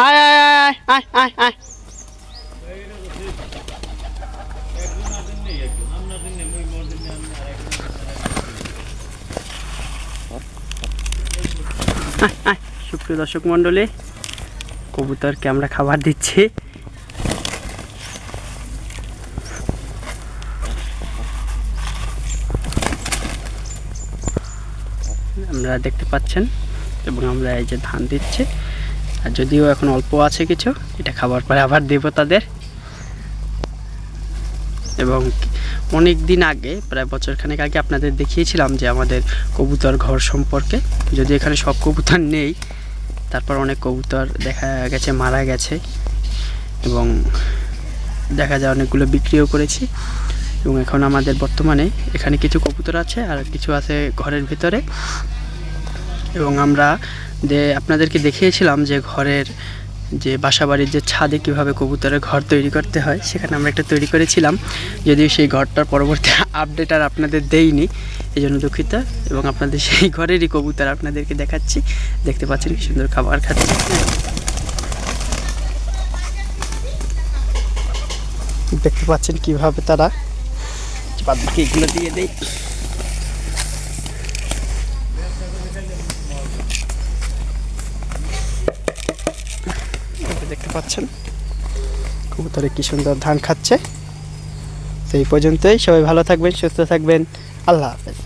আয় আয় আয় আয় আয় আয়। সুপ্রিয় দর্শক মণ্ডলী, কবুতরকে আমরা খাবার দিচ্ছি। আপনারা দেখতে পাচ্ছেন এবং আমরা এই যে ধান দিচ্ছি, আর যদিও এখন অল্প আছে কিছু, এটা খাবার পরে আবার দেব তাদের। এবং অনেক দিন আগে, প্রায় বছরখানেক আগে আপনাদের দেখিয়েছিলাম যে আমাদের কবুতর ঘর সম্পর্কে। যদি এখানে সব কবুতর নেই, তারপর অনেক কবুতর দেখা গেছে মারা গেছে এবং দেখা যায় অনেকগুলো বিক্রিও করেছি। এবং এখন আমাদের বর্তমানে এখানে কিছু কবুতর আছে আর কিছু আছে ঘরের ভিতরে। এবং আমরা আপনাদেরকে দেখিয়েছিলাম যে ঘরের যে বাসাবাড়ির যে ছাদে কীভাবে কবুতরের ঘর তৈরি করতে হয়, সেখানে আমরা একটা তৈরি করেছিলাম। যদিও সেই ঘরটার পরবর্তী আপডেট আর আপনাদের দেইনি, এই জন্য দুঃখিত। এবং আপনাদের সেই ঘরেরই কবুতর আপনাদেরকে দেখাচ্ছি। দেখতে পাচ্ছেন কি সুন্দর খাবার খাচ্ছে। দেখতে পাচ্ছেন কিভাবে তারা বাদবাকি এগুলো দিয়ে দেয়। দেখতে পাচ্ছেন কবুতরে কি সুন্দর ধান খাচ্ছে। সেই পর্যন্তই, সবাই ভালো থাকবেন, সুস্থ থাকবেন। আল্লাহ হাফেজ।